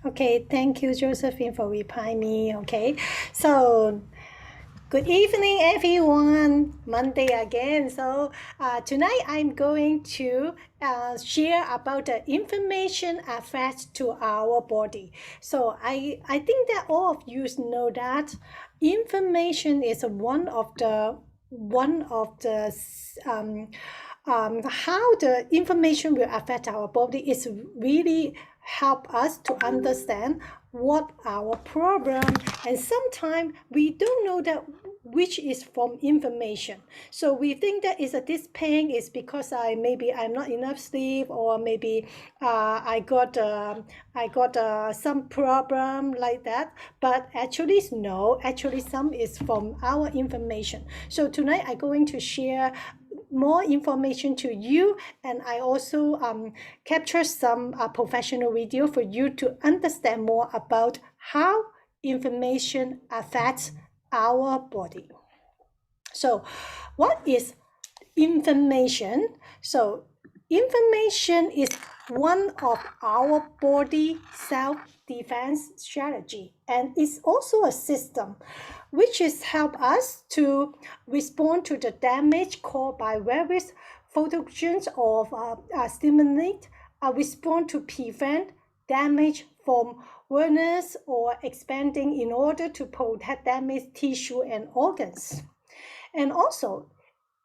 Okay, thank you, Josephine, for replying me. Okay, so good evening, everyone. Monday again. So tonight I'm going to share about the information affects to our body. So I think that all of you know that information is one of the how the information will affect our body is really help us to understand what our problem, and sometimes we don't know that which is from information. So we think that is this pain is because maybe I'm not enough sleep, or maybe I got some problem like that. But actually no, actually some is from our information. So tonight I'm going to share more information to you, and I also capture some professional video for you to understand more about how information affects our body. So what is information? So information is one of our body self-defense strategy, and it's also a system which is help us to respond to the damage caused by various pathogens or stimulate respond to prevent damage from weakness or expanding in order to protect damaged tissue and organs. And also,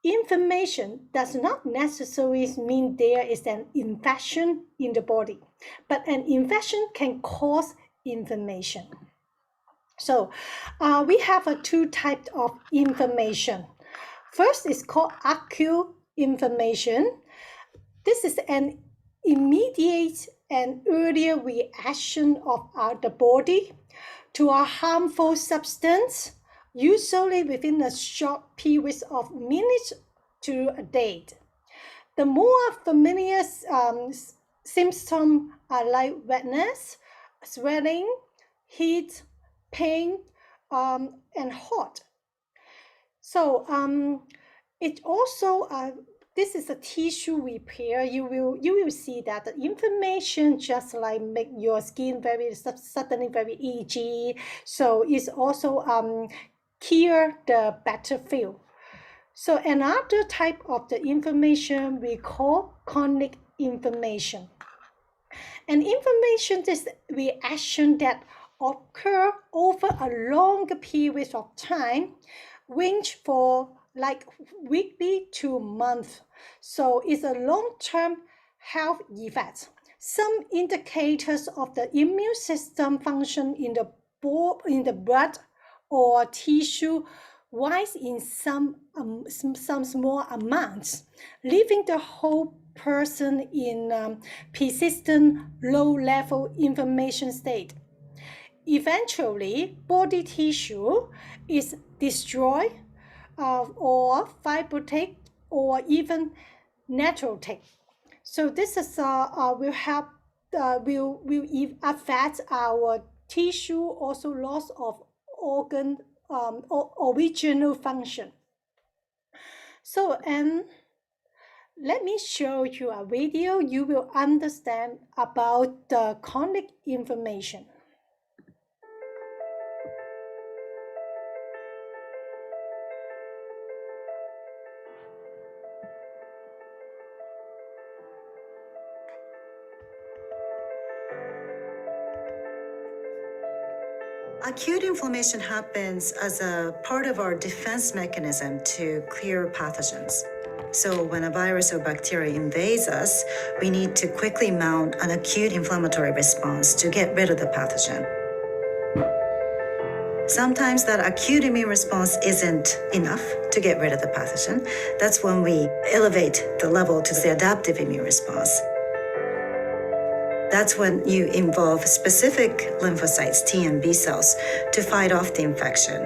inflammation does not necessarily mean there is an infection in the body, but an infection can cause inflammation. So we have two types of inflammation. First is called acute inflammation. This is an immediate and earlier reaction of the body to a harmful substance, usually within a short period of minutes to a day. The more familiar symptoms are like redness, swelling, heat, pain, and hot. So it also this is a tissue repair. You will see that the inflammation just like make your skin very suddenly very itchy. So it's also clear the battlefield. So another type of the inflammation we call chronic inflammation. And inflammation is reaction that occur over a longer period of time, range for like weekly to month. So it's a long-term health effect. Some indicators of the immune system function in the blood or tissue rise in some small amounts, leaving the whole person in persistent low-level inflammation state. Eventually, body tissue is destroyed or fibrotic or even necrotic. So this is will help will affect our tissue, also loss of organ original function. So let me show you a video. You will understand about the chronic inflammation. Acute inflammation happens as a part of our defense mechanism to clear pathogens. So when a virus or bacteria invades us, we need to quickly mount an acute inflammatory response to get rid of the pathogen. Sometimes that acute immune response isn't enough to get rid of the pathogen. That's when we elevate the level to the adaptive immune response. That's when you involve specific lymphocytes, T and B cells, to fight off the infection.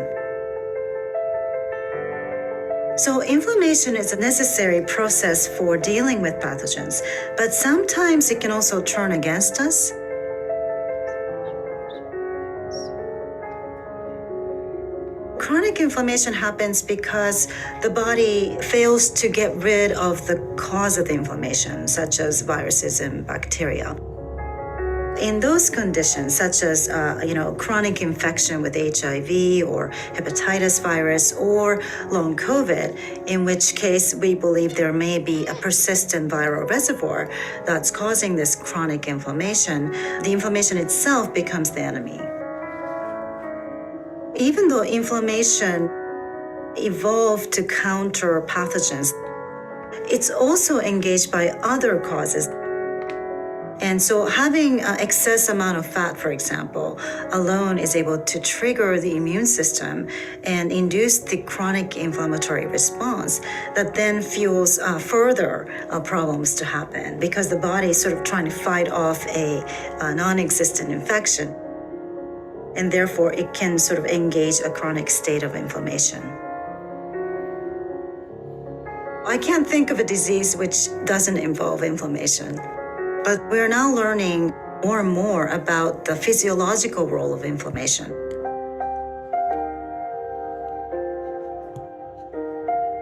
So inflammation is a necessary process for dealing with pathogens, but sometimes it can also turn against us. Chronic inflammation happens because the body fails to get rid of the cause of the inflammation, such as viruses and bacteria. In those conditions, such as chronic infection with HIV or hepatitis virus or long COVID, in which case we believe there may be a persistent viral reservoir that's causing this chronic inflammation, the inflammation itself becomes the enemy. Even though inflammation evolved to counter pathogens, it's also engaged by other causes. And so having an excess amount of fat, for example, alone is able to trigger the immune system and induce the chronic inflammatory response that then fuels further problems to happen because the body is sort of trying to fight off a non-existent infection. And therefore, it can sort of engage a chronic state of inflammation. I can't think of a disease which doesn't involve inflammation. But we're now learning more and more about the physiological role of inflammation.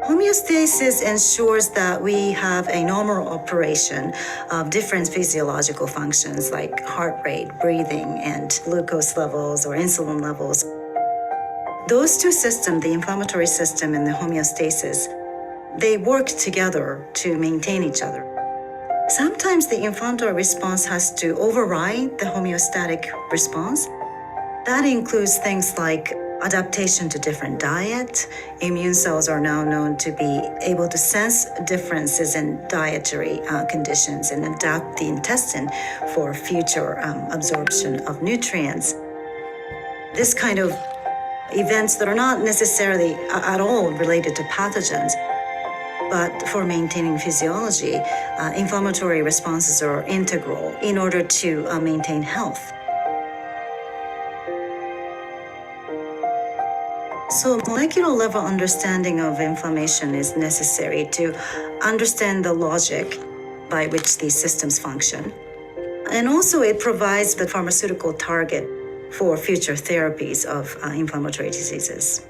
Homeostasis ensures that we have a normal operation of different physiological functions like heart rate, breathing, and glucose levels or insulin levels. Those two systems, the inflammatory system and the homeostasis, they work together to maintain each other. Sometimes the inflammatory response has to override the homeostatic response. That includes things like adaptation to different diet. Immune cells are now known to be able to sense differences in dietary conditions and adapt the intestine for future absorption of nutrients. This kind of events that are not necessarily at all related to pathogens, but for maintaining physiology, inflammatory responses are integral in order to maintain health. So molecular level understanding of inflammation is necessary to understand the logic by which these systems function. And also it provides the pharmaceutical target for future therapies of inflammatory diseases.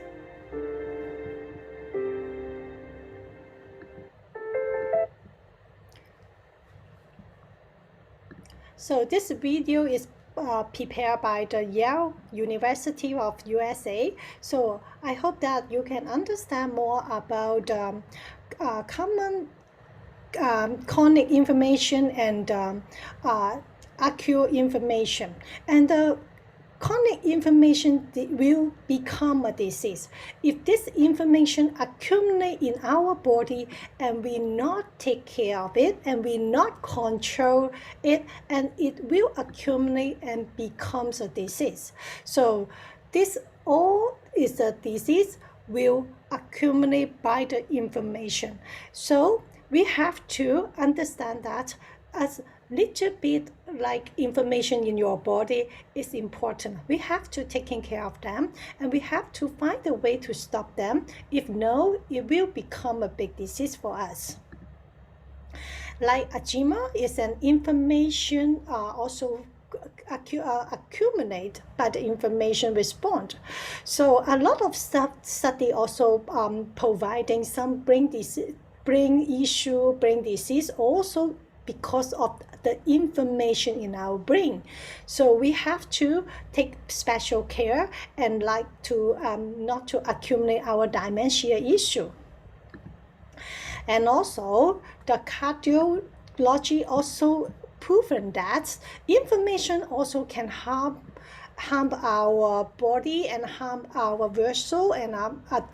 So this video is prepared by the Yale University of USA. So I hope that you can understand more about common chronic inflammation and acute inflammation. And the chronic inflammation will become a disease. If this inflammation accumulates in our body and we not take care of it and we not control it, and it will accumulate and becomes a disease. So this all is a disease will accumulate by the inflammation. So we have to understand that as little bit like inflammation in your body is important. We have to take care of them and we have to find a way to stop them. If no, it will become a big disease for us. Like eczema is an inflammation also accumulate by the inflammation response. So a lot of study also providing some brain disease also because of the inflammation in our brain. So we have to take special care and like to not to accumulate our dementia issue. And also the cardiology also proven that inflammation also can harm our body and harm our vessel and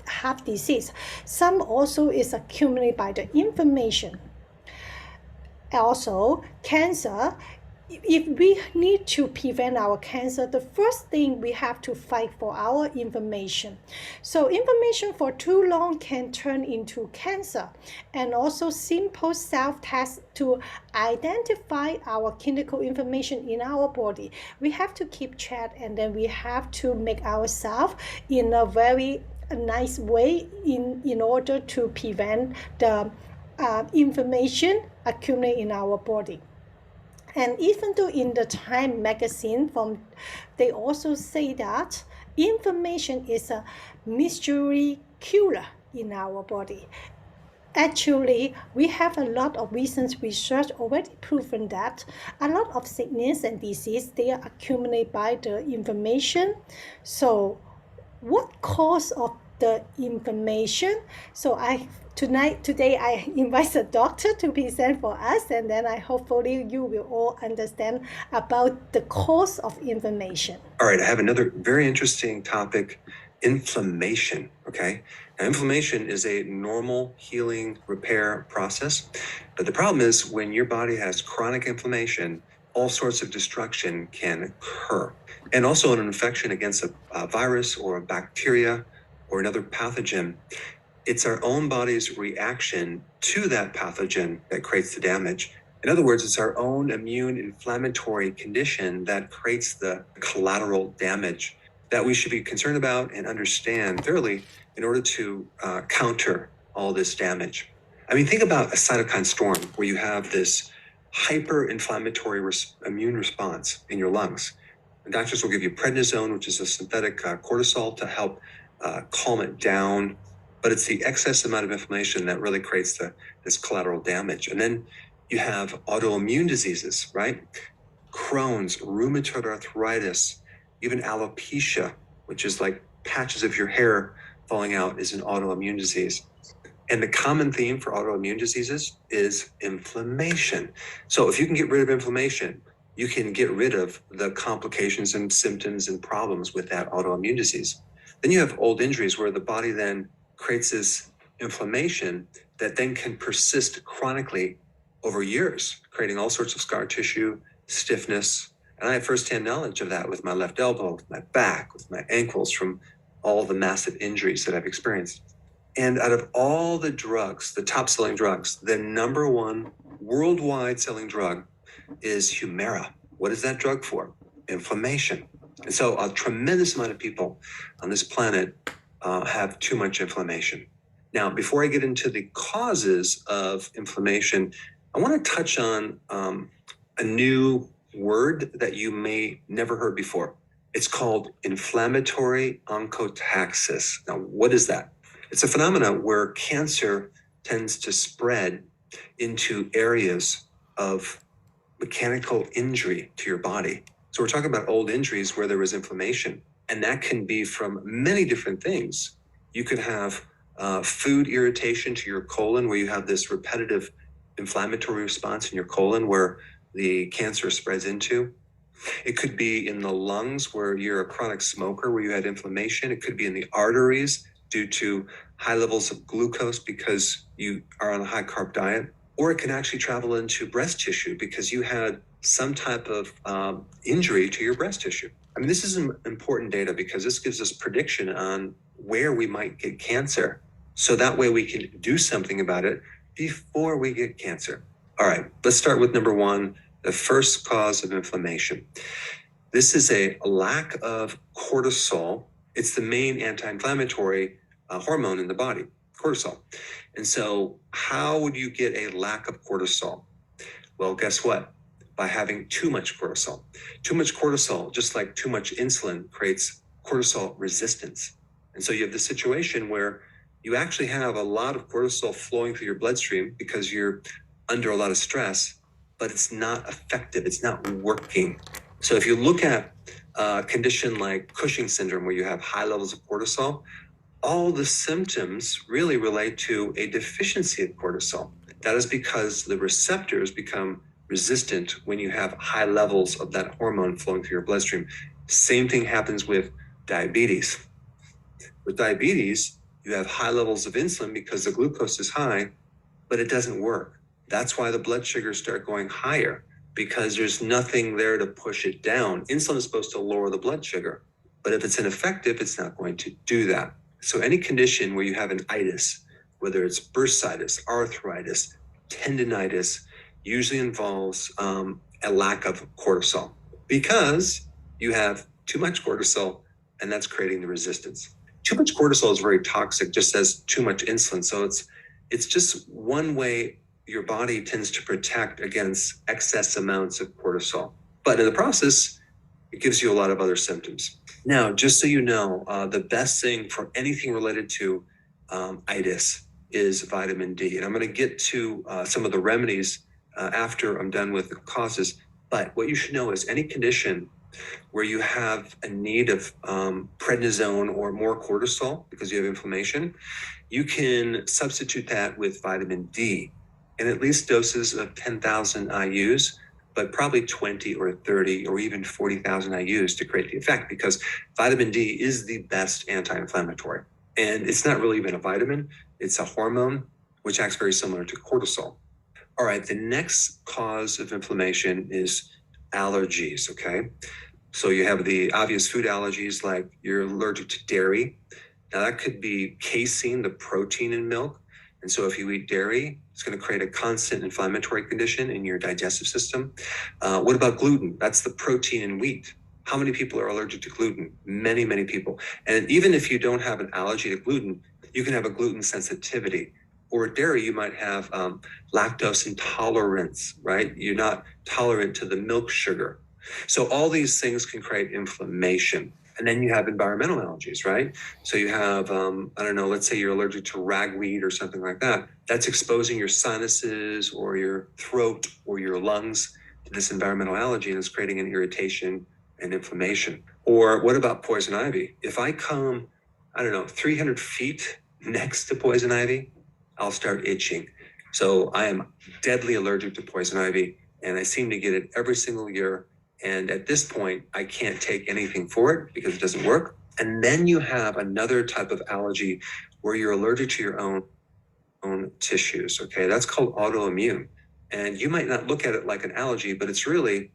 heart disease. Some also is accumulated by the inflammation. Also, cancer, if we need to prevent our cancer, the first thing we have to fight for our inflammation. So inflammation for too long can turn into cancer. And also simple self-tests to identify our clinical inflammation in our body. We have to keep track and then we have to make ourselves in a very nice way in order to prevent the inflammation accumulate in our body. And even though in the Time magazine, they also say that inflammation is a mystery killer in our body. Actually, we have a lot of recent research already proven that a lot of sickness and disease they are accumulated by the inflammation. So, what cause of the inflammation? So today I invite a doctor to present for us, and then I hopefully you will all understand about the cause of inflammation. All right, I have another very interesting topic, inflammation, okay? Now, inflammation is a normal healing repair process, but the problem is when your body has chronic inflammation, all sorts of destruction can occur. And also an infection against a virus or a bacteria or another pathogen, it's our own body's reaction to that pathogen that creates the damage. In other words, it's our own immune inflammatory condition that creates the collateral damage that we should be concerned about and understand thoroughly in order to counter all this damage. I mean, think about a cytokine storm where you have this hyper-inflammatory immune response in your lungs. And doctors will give you prednisone, which is a synthetic cortisol, to help calm it down. But it's the excess amount of inflammation that really creates this collateral damage. And then you have autoimmune diseases, right? Crohn's, rheumatoid arthritis, even alopecia, which is like patches of your hair falling out, is an autoimmune disease. And the common theme for autoimmune diseases is inflammation. So if you can get rid of inflammation, you can get rid of the complications and symptoms and problems with that autoimmune disease. Then you have old injuries where the body then creates this inflammation that then can persist chronically over years, creating all sorts of scar tissue, stiffness. And I have firsthand knowledge of that with my left elbow, with my back, with my ankles, from all the massive injuries that I've experienced. And out of all the drugs, the top selling drugs, the number one worldwide selling drug is Humira. What is that drug for? Inflammation. And so a tremendous amount of people on this planet have too much inflammation. Now, before I get into the causes of inflammation, I want to touch on a new word that you may never heard before. It's called inflammatory onchotaxis. Now, what is that? It's a phenomenon where cancer tends to spread into areas of mechanical injury to your body. So we're talking about old injuries where there was inflammation, and that can be from many different things. You could have food irritation to your colon, where you have this repetitive inflammatory response in your colon where the cancer spreads into. It could be in the lungs where you're a chronic smoker, where you had inflammation. It could be in the arteries due to high levels of glucose because you are on a high carb diet. Or it can actually travel into breast tissue because you had some type of injury to your breast tissue. I mean, this is important data because this gives us prediction on where we might get cancer. So that way we can do something about it before we get cancer. All right, let's start with number one, the first cause of inflammation. This is a lack of cortisol. It's the main anti-inflammatory hormone in the body, cortisol. And so how would you get a lack of cortisol? Well, guess what? By having too much cortisol. Too much cortisol, just like too much insulin, creates cortisol resistance. And so you have the situation where you actually have a lot of cortisol flowing through your bloodstream because you're under a lot of stress, but it's not effective. It's not working. So if you look at a condition like Cushing's syndrome, where you have high levels of cortisol, all the symptoms really relate to a deficiency of cortisol. That is because the receptors become resistant when you have high levels of that hormone flowing through your bloodstream. Same thing happens with diabetes. With diabetes, you have high levels of insulin because the glucose is high, but it doesn't work. That's why the blood sugars start going higher, because there's nothing there to push it down. Insulin is supposed to lower the blood sugar, but if it's ineffective, it's not going to do that. So any condition where you have an itis, whether it's bursitis, arthritis, tendinitis, usually involves a lack of cortisol because you have too much cortisol, and that's creating the resistance. Too much cortisol is very toxic, just as too much insulin. So it's just one way your body tends to protect against excess amounts of cortisol. But in the process, it gives you a lot of other symptoms. Now, just so you know, the best thing for anything related to itis is vitamin D. And I'm going to get to some of the remedies after I'm done with the causes. But what you should know is any condition where you have a need of prednisone or more cortisol because you have inflammation, you can substitute that with vitamin D in at least doses of 10,000 IUs, but probably 20 or 30 or even 40,000 IUs to create the effect, because vitamin D is the best anti-inflammatory. And it's not really even a vitamin, it's a hormone which acts very similar to cortisol. All right, the next cause of inflammation is allergies, okay? So you have the obvious food allergies, like you're allergic to dairy. Now that could be casein, the protein in milk. And so if you eat dairy, it's going to create a constant inflammatory condition in your digestive system. What about gluten? That's the protein in wheat. How many people are allergic to gluten? Many, many people. And even if you don't have an allergy to gluten, you can have a gluten sensitivity. Or dairy, you might have lactose intolerance, right? You're not tolerant to the milk sugar. So all these things can create inflammation. And then you have environmental allergies, right? So you have, I don't know, let's say you're allergic to ragweed or something like that. That's exposing your sinuses or your throat or your lungs to this environmental allergy, and it's creating an irritation and inflammation. Or what about poison ivy? If I come, I don't know, 300 feet next to poison ivy, I'll start itching. So I am deadly allergic to poison ivy, and I seem to get it every single year. And at this point, I can't take anything for it because it doesn't work. And then you have another type of allergy where you're allergic to your own tissues, okay? That's called autoimmune. And you might not look at it like an allergy, but it's really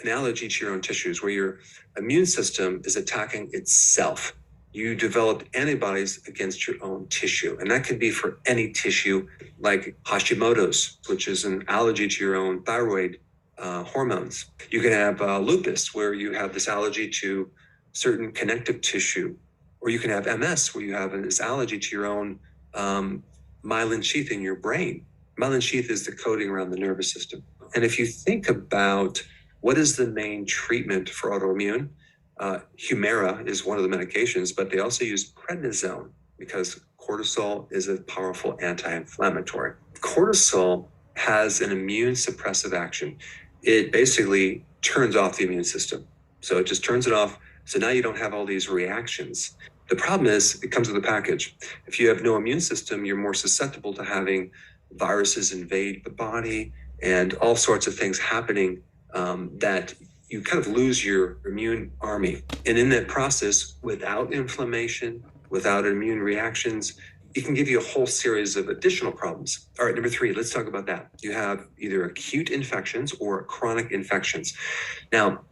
an allergy to your own tissues where your immune system is attacking itself. You developed antibodies against your own tissue. And that can be for any tissue, like Hashimoto's, which is an allergy to your own thyroid hormones. You can have lupus, where you have this allergy to certain connective tissue, or you can have MS, where you have this allergy to your own myelin sheath in your brain. Myelin sheath is the coating around the nervous system. And if you think about what is the main treatment for autoimmune, Humira is one of the medications, but they also use prednisone because cortisol is a powerful anti-inflammatory. Cortisol has an immune suppressive action. It basically turns off the immune system. So it just turns it off. So now you don't have all these reactions. The problem is it comes with a package. If you have no immune system, you're more susceptible to having viruses invade the body and all sorts of things happening that you kind of lose your immune army. And in that process, without inflammation, without immune reactions, it can give you a whole series of additional problems. All right, number 3, let's talk about that. You have either acute infections or chronic infections. Now,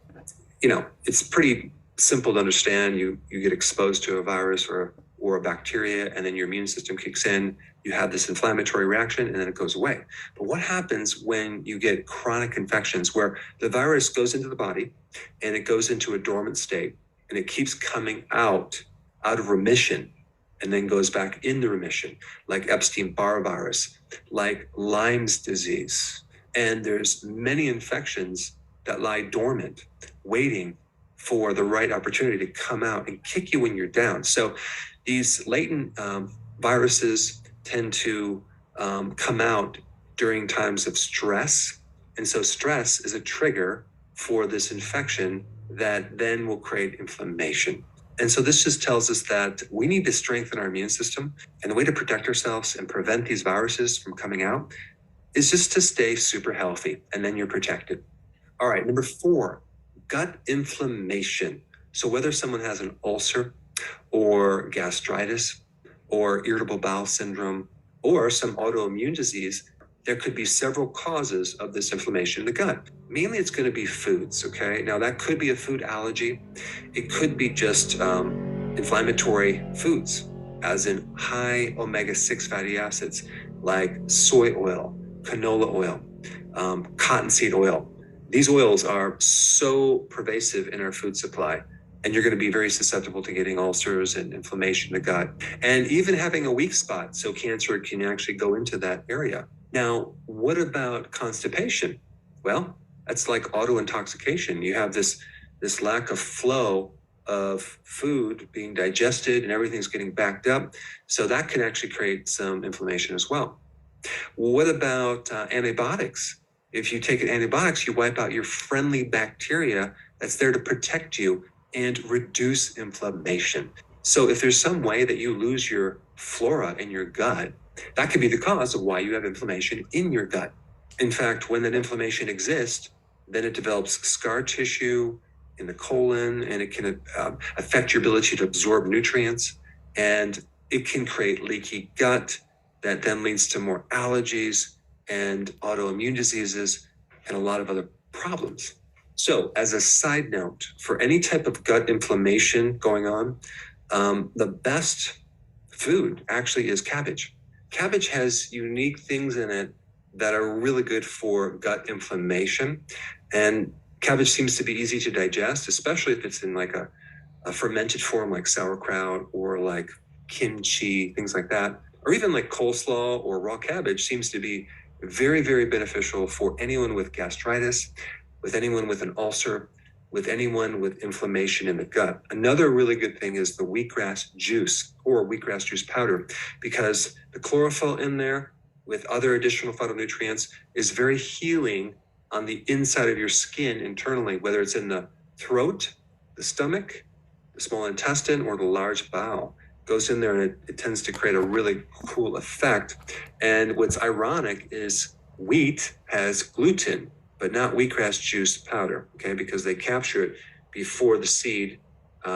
it's pretty simple to understand. You get exposed to a virus or a bacteria, and then your immune system kicks in. You have this inflammatory reaction, and then it goes away. But what happens when you get chronic infections where the virus goes into the body and it goes into a dormant state and it keeps coming out of remission and then goes back into remission, like Epstein-Barr virus, like Lyme's disease. And there's many infections that lie dormant, waiting for the right opportunity to come out and kick you when you're down. So these latent viruses tend to come out during times of stress. And so stress is a trigger for this infection that then will create inflammation. And so this just tells us that we need to strengthen our immune system. And the way to protect ourselves and prevent these viruses from coming out is just to stay super healthy, and then you're protected. All right, number 4, gut inflammation. So whether someone has an ulcer or gastritis or irritable bowel syndrome or some autoimmune disease, there could be several causes of this inflammation in the gut. Mainly it's going to be foods, okay? Now that could be a food allergy. It could be just inflammatory foods, as in high omega-6 fatty acids like soy oil, canola oil, cottonseed oil. These oils are so pervasive in our food supply, and you're going to be very susceptible to getting ulcers and inflammation in the gut, and even having a weak spot, so cancer can actually go into that area. Now, what about constipation? Well, that's like auto-intoxication. You have this lack of flow of food being digested and everything's getting backed up. So that can actually create some inflammation as well. What about antibiotics? If you take antibiotics, you wipe out your friendly bacteria that's there to protect you and reduce inflammation. So if there's some way that you lose your flora in your gut, that could be the cause of why you have inflammation in your gut. In fact, when that inflammation exists, then it develops scar tissue in the colon, and it can affect your ability to absorb nutrients, and it can create leaky gut that then leads to more allergies and autoimmune diseases and a lot of other problems. So as a side note, for any type of gut inflammation going on, the best food actually is cabbage. Cabbage has unique things in it that are really good for gut inflammation. And cabbage seems to be easy to digest, especially if it's in like a fermented form like sauerkraut or like kimchi, things like that. Or even like coleslaw or raw cabbage seems to be very, very beneficial for anyone with gastritis, with anyone with an ulcer, with anyone with inflammation in the gut. Another really good thing is the wheatgrass juice or wheatgrass juice powder, because the chlorophyll in there with other additional phytonutrients is very healing on the inside of your skin internally, whether it's in the throat, the stomach, the small intestine, or the large bowel. Goes in there and it tends to create a really cool effect. And what's ironic is wheat has gluten, but not wheatgrass juice powder, okay? Because they capture it before the seed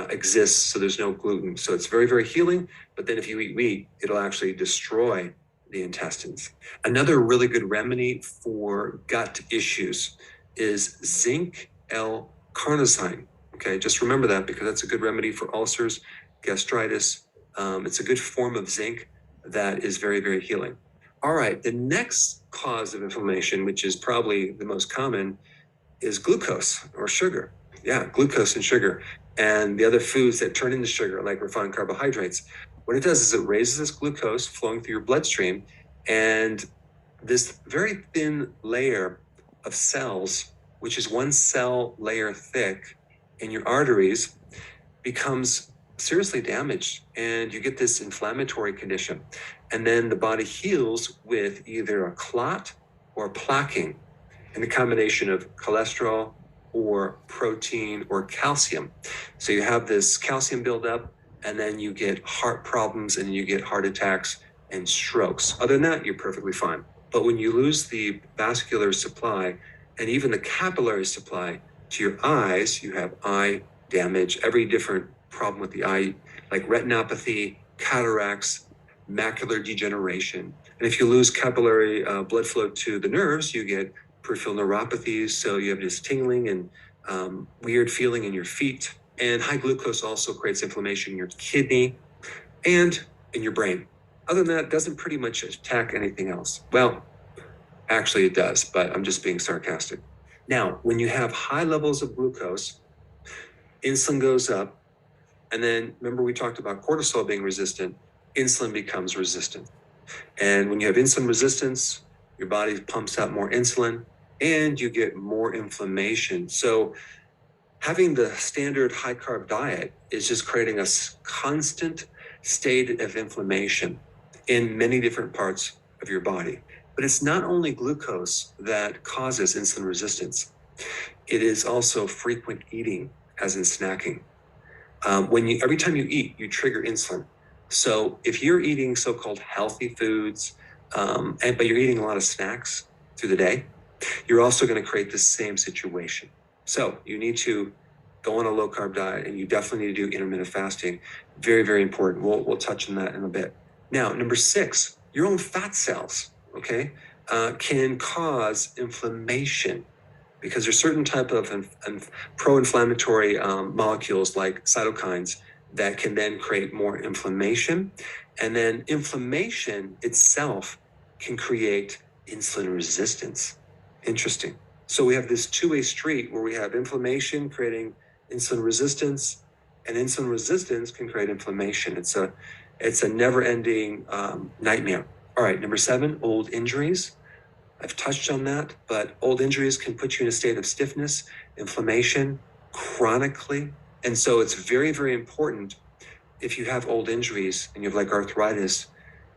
exists, so there's no gluten. So it's very, very healing, but then if you eat wheat, it'll actually destroy the intestines. Another really good remedy for gut issues is zinc L-carnosine, okay? Just remember that because that's a good remedy for ulcers, gastritis. It's a good form of zinc that is very, very healing. All right, the next cause of inflammation, which is probably the most common, is glucose or sugar. Yeah, glucose and sugar and the other foods that turn into sugar, like refined carbohydrates. What it does is it raises this glucose flowing through your bloodstream, and this very thin layer of cells, which is one cell layer thick in your arteries, becomes seriously damaged, and you get this inflammatory condition. And then the body heals with either a clot or plaquing in the combination of cholesterol or protein or calcium. So you have this calcium buildup, and then you get heart problems and you get heart attacks and strokes. Other than that, you're perfectly fine. But when you lose the vascular supply and even the capillary supply to your eyes, you have eye damage, every different problem with the eye, like retinopathy, cataracts, macular degeneration. And if you lose capillary blood flow to the nerves, you get peripheral neuropathies. So you have this tingling and weird feeling in your feet. And high glucose also creates inflammation in your kidney and in your brain. Other than that, it doesn't pretty much attack anything else. Well, actually it does, but I'm just being sarcastic. Now, when you have high levels of glucose, insulin goes up. And then remember we talked about cortisol being resistant, insulin becomes resistant. And when you have insulin resistance, your body pumps out more insulin and you get more inflammation. So having the standard high carb diet is just creating a constant state of inflammation in many different parts of your body. But it's not only glucose that causes insulin resistance. It is also frequent eating, as in snacking. Every time you eat, you trigger insulin. So if you're eating so-called healthy foods, but you're eating a lot of snacks through the day, you're also going to create the same situation. So you need to go on a low carb diet, and you definitely need to do intermittent fasting. Very, very important. We'll touch on that in a bit. Now, number 6, your own fat cells, okay, can cause inflammation, because there's certain type of pro-inflammatory molecules like cytokines that can then create more inflammation. And then inflammation itself can create insulin resistance. Interesting. So we have this two-way street where we have inflammation creating insulin resistance, and insulin resistance can create inflammation. It's a never-ending nightmare. All right, number 7, old injuries. I've touched on that, but old injuries can put you in a state of stiffness, inflammation, chronically, And so it's very, very important if you have old injuries and you have like arthritis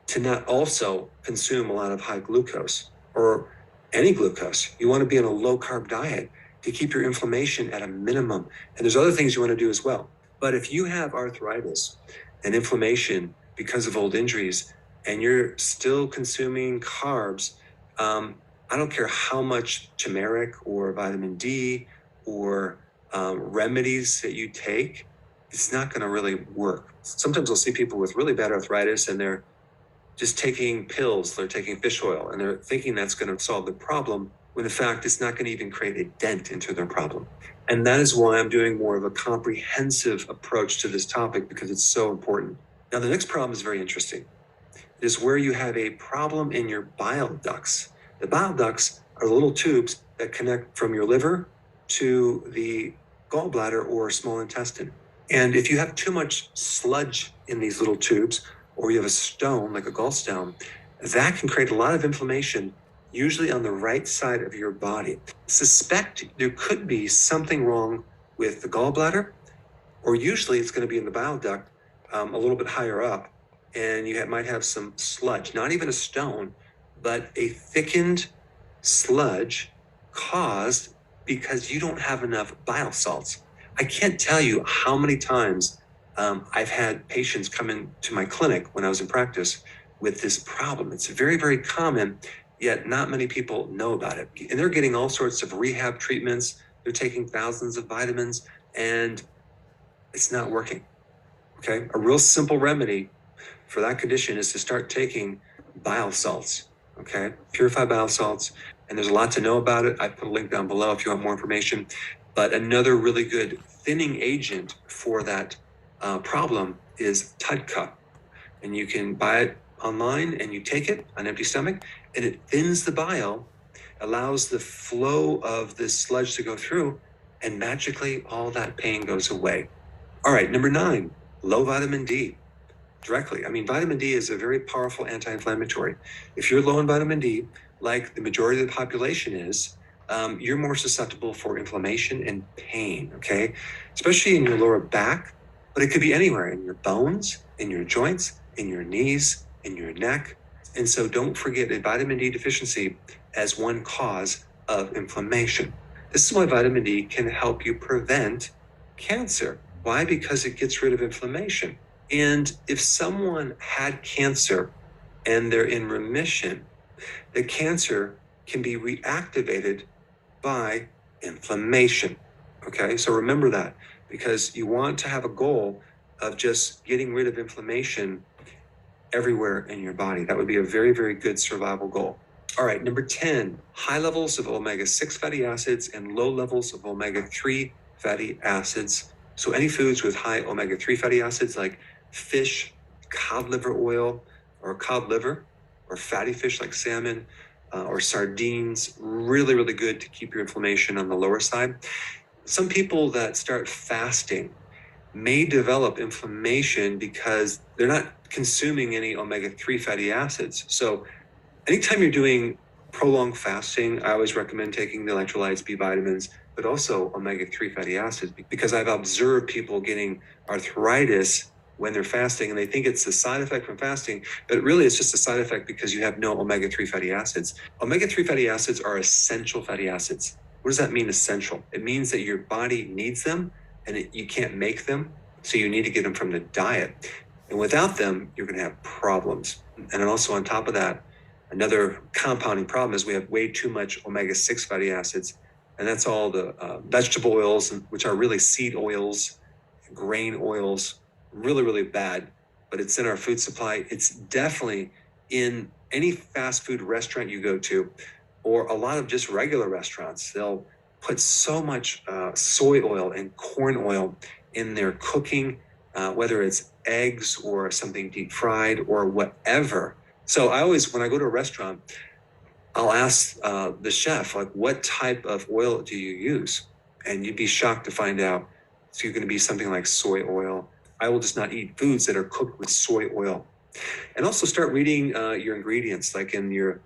to not also consume a lot of high glucose or any glucose. You want to be on a low carb diet to keep your inflammation at a minimum. And there's other things you want to do as well. But if you have arthritis and inflammation because of old injuries and you're still consuming carbs, I don't care how much turmeric or vitamin D or remedies that you take, it's not going to really work. Sometimes I'll see people with really bad arthritis and they're just taking pills, they're taking fish oil, and they're thinking that's going to solve the problem, when in fact it's not going to even create a dent into their problem. And that is why I'm doing more of a comprehensive approach to this topic, because it's so important. Now, the next problem is very interesting. It is where you have a problem in your bile ducts. The bile ducts are the little tubes that connect from your liver to the gallbladder or small intestine. And if you have too much sludge in these little tubes, or you have a stone, like a gallstone, that can create a lot of inflammation, usually on the right side of your body. Suspect there could be something wrong with the gallbladder, or usually it's going to be in the bile duct, a little bit higher up, and you might have some sludge, not even a stone, but a thickened sludge caused because you don't have enough bile salts. I can't tell you how many times I've had patients come into my clinic when I was in practice with this problem. It's very, very common, yet not many people know about it. And they're getting all sorts of rehab treatments. They're taking thousands of vitamins, and it's not working. Okay. A real simple remedy for that condition is to start taking bile salts. Okay. Purified bile salts. And there's a lot to know about it. I put a link down below if you want more information. But another really good thinning agent for that problem is TUDCA. And you can buy it online and you take it on empty stomach, and it thins the bile, allows the flow of this sludge to go through, and magically all that pain goes away. All right, number 9, low vitamin D. Directly. I mean, vitamin D is a very powerful anti-inflammatory. If you're low in vitamin D, like the majority of the population is, you're more susceptible for inflammation and pain, okay? Especially in your lower back, but it could be anywhere, in your bones, in your joints, in your knees, in your neck. And so don't forget a vitamin D deficiency as one cause of inflammation. This is why vitamin D can help you prevent cancer. Why? Because it gets rid of inflammation. And if someone had cancer and they're in remission, the cancer can be reactivated by inflammation. Okay, so remember that, because you want to have a goal of just getting rid of inflammation everywhere in your body. That would be a very, very good survival goal. All right, number 10, high levels of omega-6 fatty acids and low levels of omega-3 fatty acids. So any foods with high omega-3 fatty acids like fish, cod liver oil, or cod liver, or fatty fish like salmon, or sardines, really, really good to keep your inflammation on the lower side. Some people that start fasting may develop inflammation because they're not consuming any omega-3 fatty acids. So anytime you're doing prolonged fasting, I always recommend taking the electrolytes, B vitamins, but also omega-3 fatty acids, because I've observed people getting arthritis when they're fasting, and they think it's a side effect from fasting, but really it's just a side effect because you have no omega-3 fatty acids. Omega-3 fatty acids are essential fatty acids. What does that mean, essential? It means that your body needs them and you can't make them, so you need to get them from the diet. And without them, you're going to have problems. And then also on top of that, another compounding problem is we have way too much omega-6 fatty acids, and that's all the vegetable oils, which are really seed oils, grain oils, really, really bad, but it's in our food supply. It's definitely in any fast food restaurant you go to, or a lot of just regular restaurants. They'll put so much soy oil and corn oil in their cooking, whether it's eggs or something deep fried or whatever. So I always, when I go to a restaurant, I'll ask the chef, like, what type of oil do you use? And you'd be shocked to find out it's going to be something like soy oil. I will just not eat foods that are cooked with soy oil. And also start reading your ingredients, like in your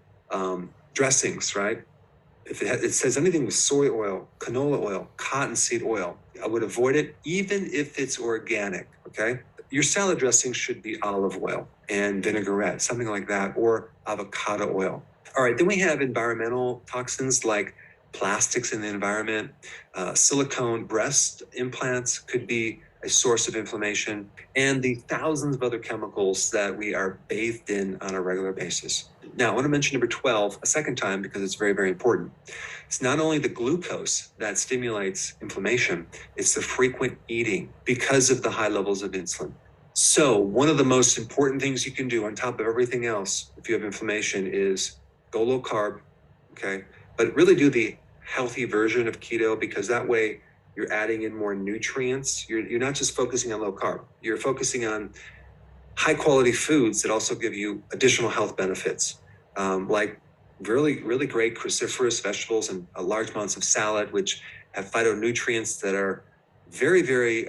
dressings, right? if it says anything with soy oil, canola oil, cottonseed oil, I would avoid it, even if it's organic, okay? Your salad dressing should be olive oil and vinaigrette, something like that, or avocado oil. All right, then we have environmental toxins like plastics in the environment. Silicone breast implants could be a source of inflammation, and the thousands of other chemicals that we are bathed in on a regular basis. Now, I want to mention number 12 a second time because it's very, very important. It's not only the glucose that stimulates inflammation, it's the frequent eating because of the high levels of insulin. So, one of the most important things you can do on top of everything else if you have inflammation is go low carb, okay? But really do the healthy version of keto, because that way you're adding in more nutrients. You're not just focusing on low carb, you're focusing on high quality foods that also give you additional health benefits, like really, really great cruciferous vegetables and large amounts of salad, which have phytonutrients that are very, very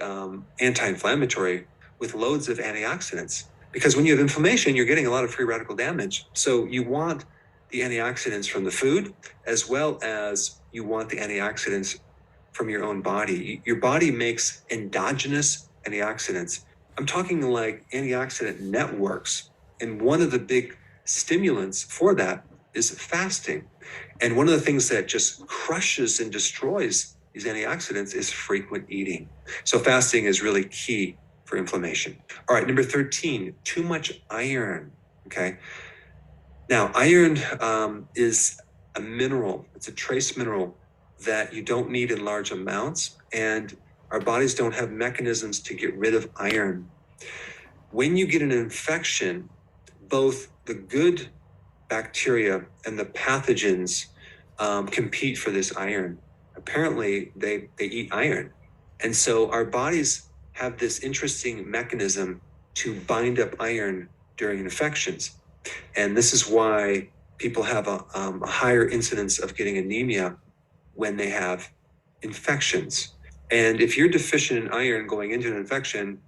anti-inflammatory with loads of antioxidants. Because when you have inflammation, you're getting a lot of free radical damage. So you want the antioxidants from the food, as well as you want the antioxidants from your own body. Your body makes endogenous antioxidants. I'm talking like antioxidant networks. And one of the big stimulants for that is fasting. And one of the things that just crushes and destroys these antioxidants is frequent eating. So fasting is really key for inflammation. All right, number 13, too much iron, okay? Now, iron is a mineral. It's a trace mineral that you don't need in large amounts, and our bodies don't have mechanisms to get rid of iron. When you get an infection, both the good bacteria and the pathogens compete for this iron. Apparently, they eat iron. And so our bodies have this interesting mechanism to bind up iron during infections. And this is why people have a higher incidence of getting anemia when they have infections. And if you're deficient in iron going into an infection,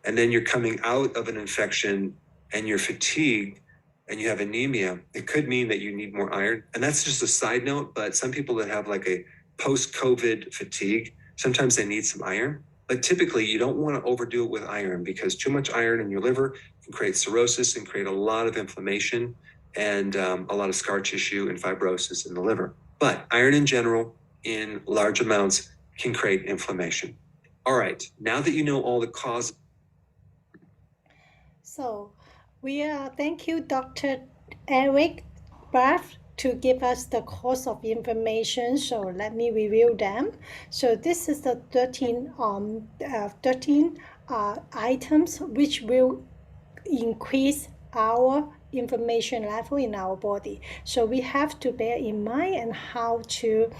and then you're coming out of an infection and you're fatigued and you have anemia, it could mean that you need more iron. And that's just a side note, but some people that have like a post-COVID fatigue, sometimes they need some iron. But typically you don't want to overdo it with iron, because too much iron in your liver can create cirrhosis and create a lot of inflammation and a lot of scar tissue and fibrosis in the liver. But iron in general, in large amounts, can create inflammation. All right, now that you know all the causes. So thank you, Dr. Eric Barth, to give us the course of information. So let me review them. So this is the 13 items which will increase our information level in our body. So we have to bear in mind and how to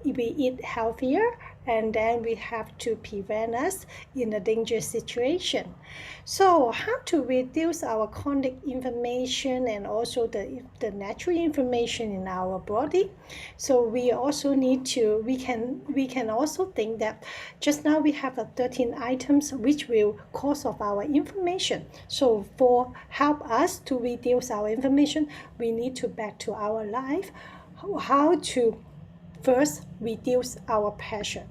we eat healthier, and then we have to prevent us in a dangerous situation. So how to reduce our chronic inflammation and also the natural inflammation in our body? So we also need to, we can also think that just now we have 13 items which will cause of our inflammation. So for help us to reduce our inflammation, we need to back to our life, how to first reduce our passion.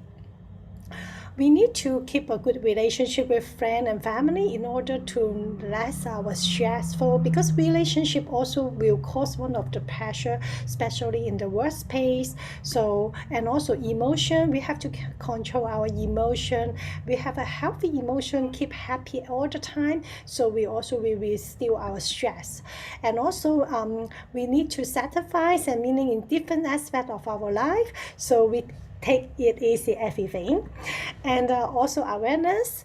We need to keep a good relationship with friends and family in order to less our stressful, because relationship also will cause one of the pressure, especially in the workspace. So, and also emotion, we have to control our emotion. We have a healthy emotion, keep happy all the time. So we also will reduce our stress. And also we need to sacrifice and meaning in different aspects of our life. So we take it easy everything. And also awareness,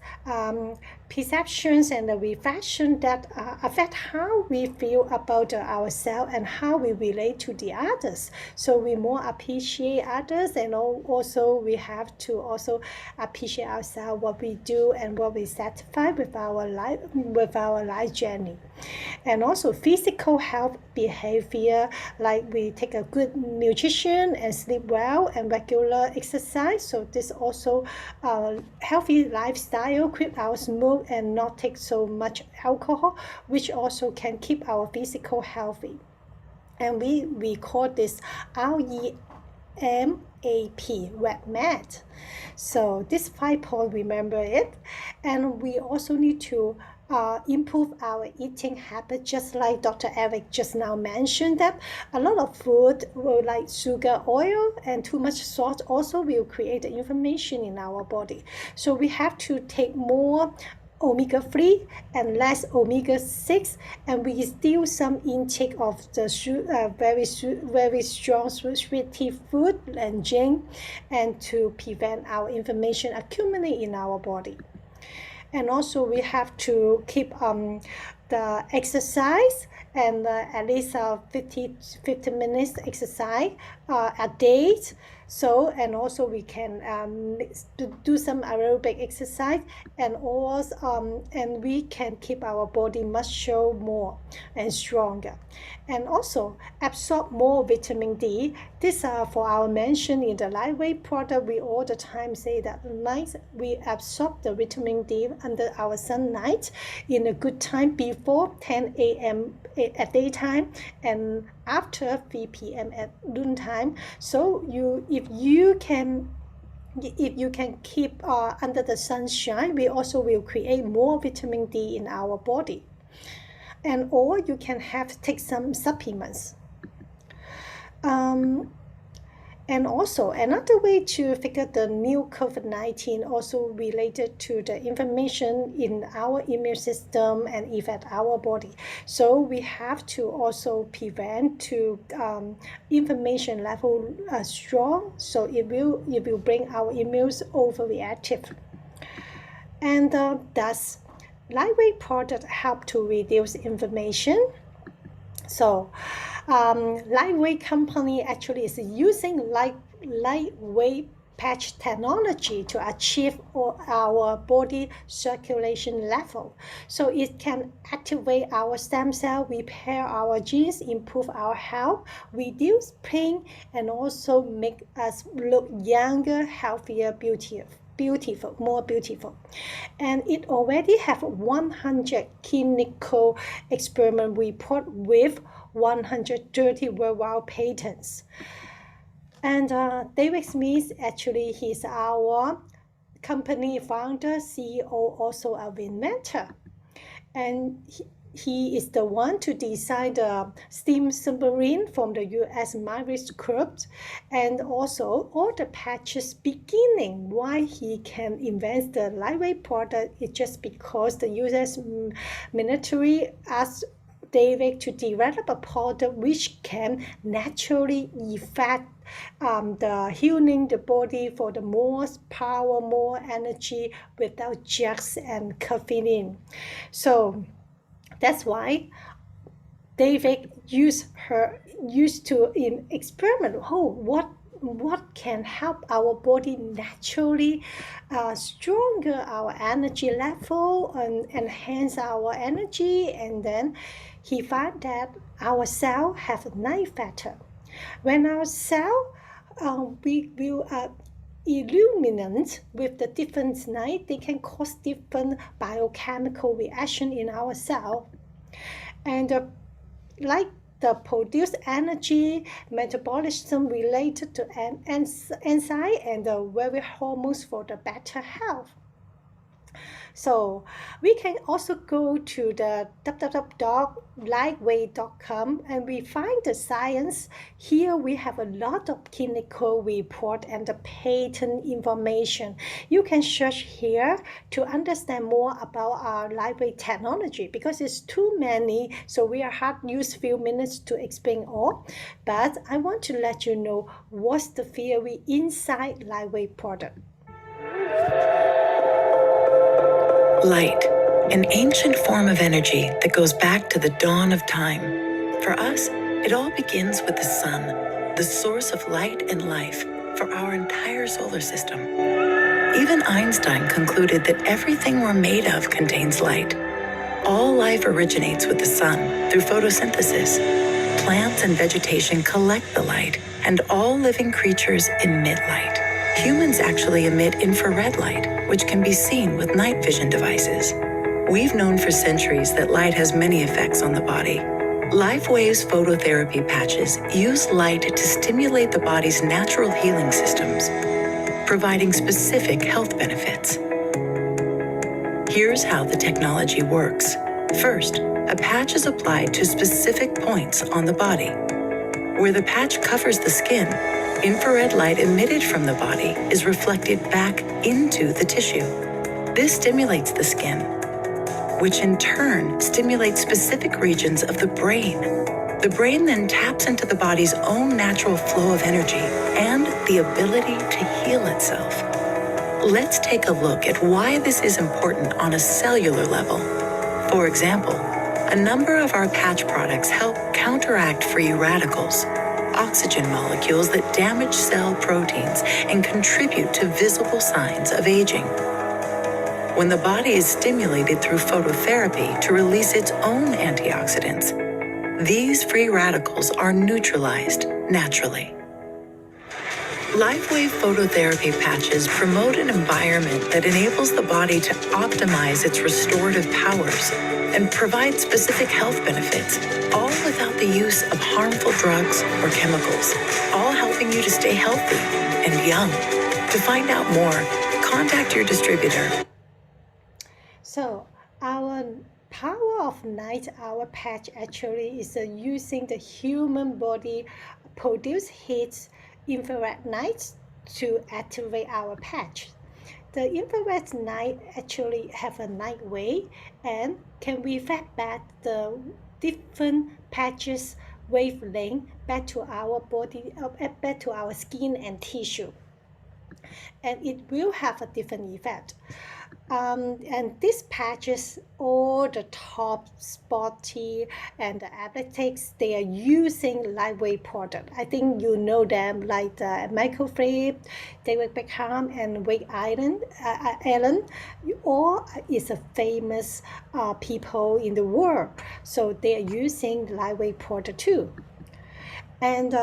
perceptions and the reflection that affect how we feel about ourselves and how we relate to the others. So we more appreciate others, and also we have to also appreciate ourselves, what we do and what we satisfy with our life journey. And also physical health behavior, like we take a good nutrition and sleep well and regular exercise. So this also healthy lifestyle, quit our smoke and not take so much alcohol, which also can keep our physical healthy. And we call this REMAP, red mat. So this 5 point, remember it. And we also need to improve our eating habit, just like Dr. Eric just now mentioned that a lot of food like sugar, oil, and too much salt also will create inflammation in our body. So we have to take more omega-3 and less omega-6, and we still some intake of the very strong sweet food and drink, and to prevent our inflammation accumulate in our body. And also we have to keep the exercise, and at least 50 minutes exercise a day. So, and also we can do some aerobic exercise, and also and we can keep our body muscle more and stronger, and also absorb more vitamin D. These are for our mention in the lightweight product. We all the time say that night we absorb the vitamin D under our sunlight in a good time before 10 a.m. at daytime and after 3 p.m. at noontime. So if you can keep under the sunshine, we also will create more vitamin D in our body. And or you can take some supplements. And also another way to figure the new COVID-19 also related to the inflammation in our immune system and affect our body. So we have to also prevent to inflammation level strong. So it will bring our immunes overreactive. And thus lightweight product help to reduce inflammation. So lightweight company actually is using lightweight patch technology to achieve our body circulation level. So it can activate our stem cell, repair our genes, improve our health, reduce pain, and also make us look younger, healthier, more beautiful. And it already have 100 clinical experiment report with 130 worldwide patents. And David Smith, actually, he's our company founder, CEO, also a inventor. And he is the one to design the steam submarine from the U.S. Marine Corps, and also all the patches beginning why he can invent the lightweight product is just because the U.S. military asked David to develop a product which can naturally effect the healing the body for the more power, more energy without drugs and caffeine. So that's why David used to in experiment. What can help our body naturally stronger our energy level and enhance our energy? And then he found that our cell have night factor. When our cell we will illuminate with the different light, they can cause different biochemical reaction in our cell, and like the produced energy, metabolism related to enzyme and the very hormones for the better health. So we can also go to the www.lightweight.com and we find the science. Here we have a lot of clinical report and the patent information. You can search here to understand more about our lightweight technology, because it's too many, so we are hard use few minutes to explain all. But I want to let you know what's the theory inside lightweight product. Light, an ancient form of energy that goes back to the dawn of time. For us, it all begins with the sun, the source of light and life for our entire solar system. Even Einstein concluded that everything we're made of contains light. All life originates with the sun through photosynthesis. Plants and vegetation collect the light, and all living creatures emit light. Humans actually emit infrared light, which can be seen with night vision devices. We've known for centuries that light has many effects on the body. LifeWave's phototherapy patches use light to stimulate the body's natural healing systems, providing specific health benefits. Here's how the technology works. First, a patch is applied to specific points on the body. Where the patch covers the skin, infrared light emitted from the body is reflected back into the tissue. This stimulates the skin, which in turn stimulates specific regions of the brain. The brain then taps into the body's own natural flow of energy and the ability to heal itself. Let's take a look at why this is important on a cellular level. For example, a number of our patch products help counteract free radicals, oxygen molecules that damage cell proteins and contribute to visible signs of aging. When the body is stimulated through phototherapy to release its own antioxidants, these free radicals are neutralized naturally. LifeWave phototherapy patches promote an environment that enables the body to optimize its restorative powers and provide specific health benefits, all without the use of harmful drugs or chemicals, all helping you to stay healthy and young. To find out more, contact your distributor. So our power of night hour patch actually is using the human body produce heat infrared light to activate our patch. The infrared light actually have a night wave and can reflect back the different patches wavelength back to our body, back to our skin and tissue, and it will have a different effect. And these patches, all the top spotty and the athletics, they are using lightweight product. I think you know them, like the Michael Phelps, David Beckham, and Wade Allen. All is a famous people in the world. So they are using lightweight product too. And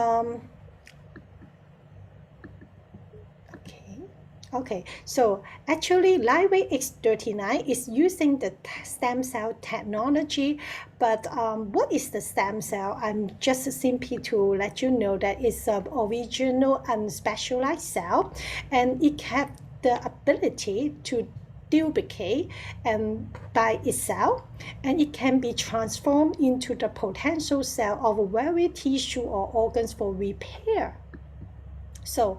Okay, so actually Lightweight X39 is using the stem cell technology, but what is the stem cell? I'm just simply to let you know that it's an original unspecialized cell, and it has the ability to duplicate and by itself, and it can be transformed into the potential cell of various tissue or organs for repair. So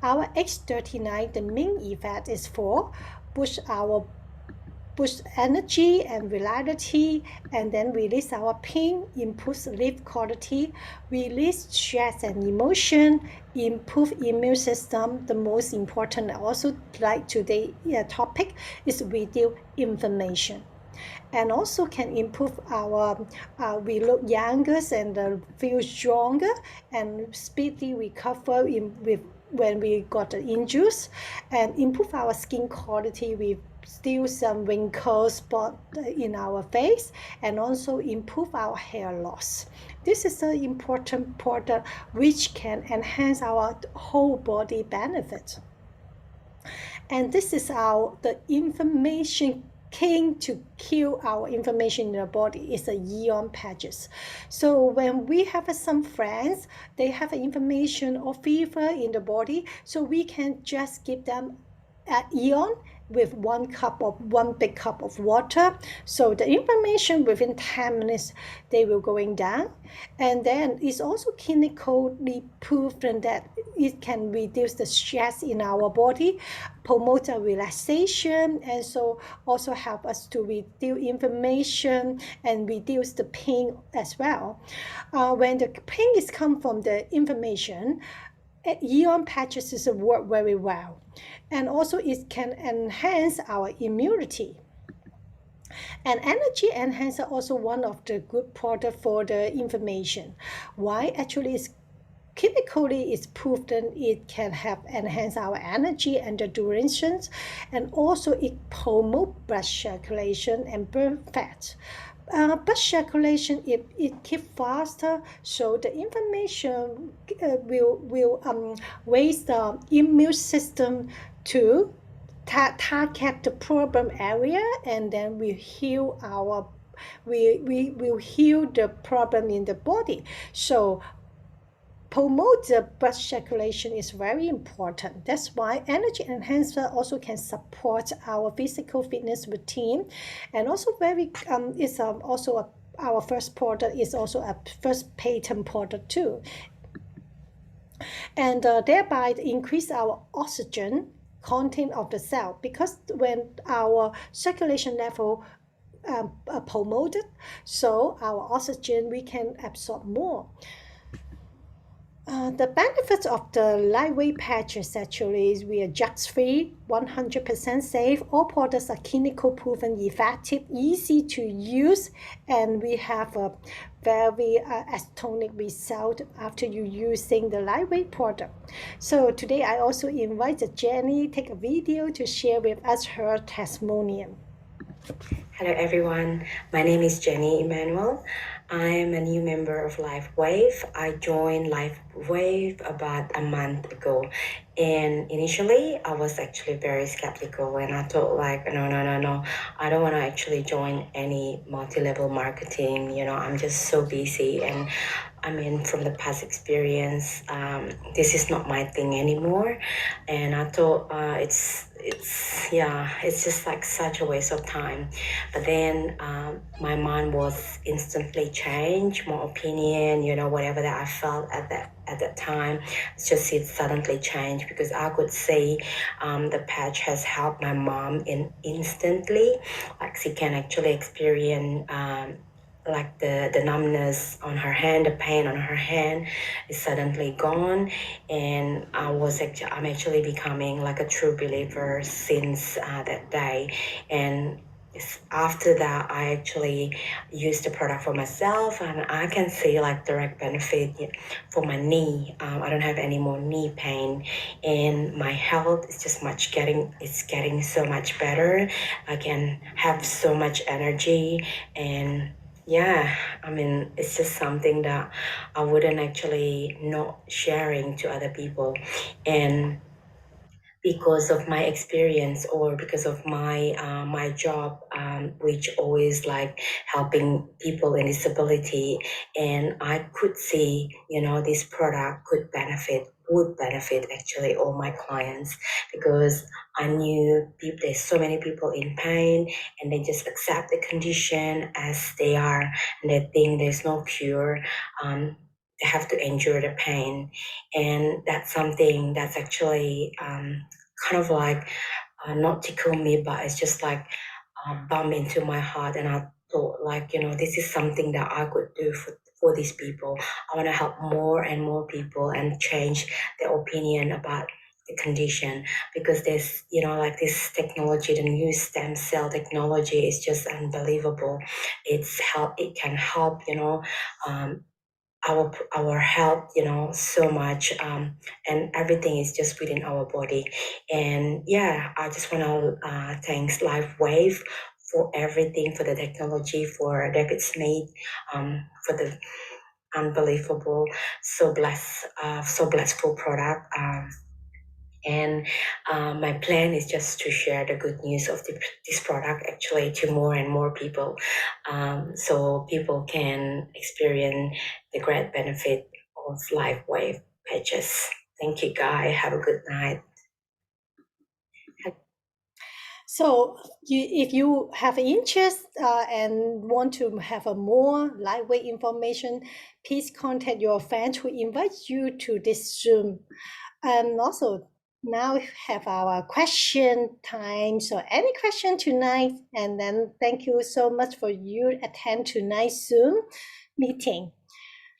our X39, the main effect is for boost energy and reliability, and then release our pain, improve sleep quality, release stress and emotion, improve immune system. The most important, also like today's topic, is reduce inflammation. And also can improve our, we look younger and feel stronger and speedy recover when we got the injuries, and improve our skin quality with still some wrinkles spot in our face, and also improve our hair loss. This is an important product which can enhance our whole body benefit. And this is the inflammation king to kill our inflammation in the body is the ion patches. So when we have some friends, they have inflammation or fever in the body, so we can just give them ion with one big cup of water. So the inflammation within 10 minutes, they will going down. And then it's also clinically proven that it can reduce the stress in our body, promote a relaxation, and so also help us to reduce inflammation and reduce the pain as well. When the pain is come from the inflammation, ion patches is work very well, and also it can enhance our immunity. And energy enhancer also one of the good product for the inflammation. Why? Actually, it's clinically it's proven it can help enhance our energy and the durations, and also it promote blood circulation and burn fat. Blood circulation, if it keeps faster, so the inflammation will raise the immune system to target the problem area, and then we heal our we will heal the problem in the body. So promote the blood circulation is very important. That's why energy enhancer also can support our physical fitness routine, and also very is also our first product is also a first patent product too, and thereby increase our oxygen content of the cell, because when our circulation level promoted, so our oxygen we can absorb more. The benefits of the lightweight patches actually is we are drug-free, 100% safe. All products are clinical proven effective, easy to use, and we have a very astonishing result after you using the lightweight product. So today I also invited Jenny take a video to share with us her testimonial. Hello everyone, my name is Jenny Emmanuel. I am a new member of LifeWave. I joined LifeWave about a month ago, and initially I was actually very skeptical, and I thought like, no, I don't want to actually join any multi-level marketing. I'm just so busy, and I mean, from the past experience, this is not my thing anymore, and I thought it's just like such a waste of time. But then my mind was instantly changed, my opinion, whatever that I felt at that time, it's just it suddenly changed, because I could see the patch has helped my mom instantly, like she can actually experience like the numbness on her hand, the pain on her hand is suddenly gone, and I'm actually becoming like a true believer since that day. And after that, I actually used the product for myself, and I can see like direct benefit for my knee. I don't have any more knee pain, and my health is just getting so much better. I can have so much energy, and yeah, I mean, it's just something that I wouldn't actually not sharing to other people. And because of my experience, or because of my job, which always like helping people in disability, and I could see this product would benefit actually all my clients, because I knew there's so many people in pain, and they just accept the condition as they are, and they think there's no cure. They have to endure the pain, and that's something that's actually kind of like not tickle me, but it's just like bump into my heart. And I thought like, this is something that I could do for these people. I want to help more and more people and change their opinion about the condition, because there's like this technology, the new stem cell technology is just unbelievable. It can help our health so much, and everything is just within our body. And yeah, I just want to thanks LifeWave for everything, for the technology, for David Smith, for the unbelievable, so blissful product. And my plan is just to share the good news of this product actually to more and more people, so people can experience the great benefit of LifeWave patches. Thank you, guys. Have a good night. So if you have interest and want to have a more lightweight information, please contact your friend who invites you to this Zoom. And also now have our question time. So any question tonight, and then thank you so much for you attend tonight's Zoom meeting.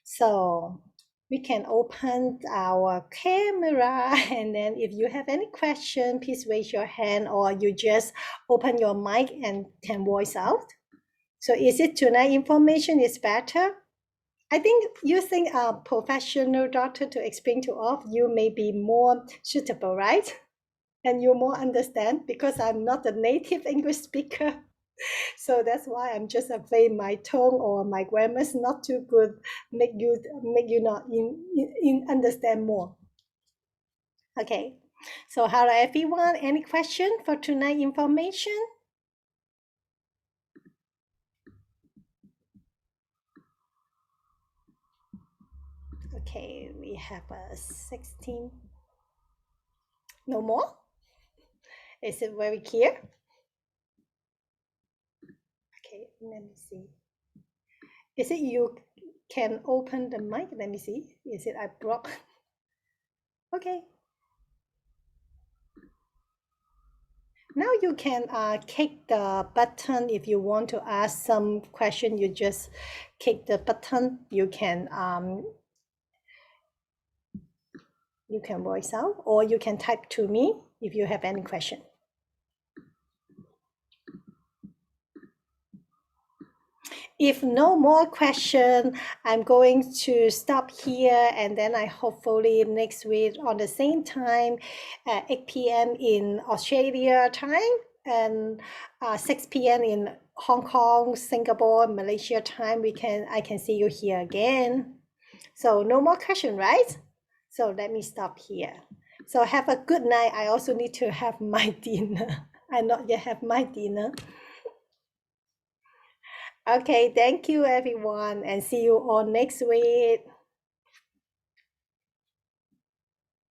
So we can open our camera, and then if you have any question, please raise your hand, or you just open your mic and can voice out. So is it tonight information is better? I think using a professional doctor to explain to all of you may be more suitable, right? And you more understand, because I'm not a native English speaker. So that's why I'm just afraid my tone or my grammar is not too good, make you not in understand more. Okay. So hello everyone. Any question for tonight information? Okay, we have a 16. No more? Is it very clear? Okay, let me see. Is it you can open the mic? Let me see. Is it I block? Okay. Now you can click the button if you want to ask some question. You just click the button. You can voice out, or you can type to me if you have any question. If no more question, I'm going to stop here, and then I hopefully next week on the same time, 8 p.m. in Australia time and 6 p.m. in Hong Kong, Singapore, Malaysia time. I can see you here again. So no more question, right? So let me stop here. So have a good night. I also need to have my dinner. I not yet have my dinner. Okay, thank you everyone, and see you all next week.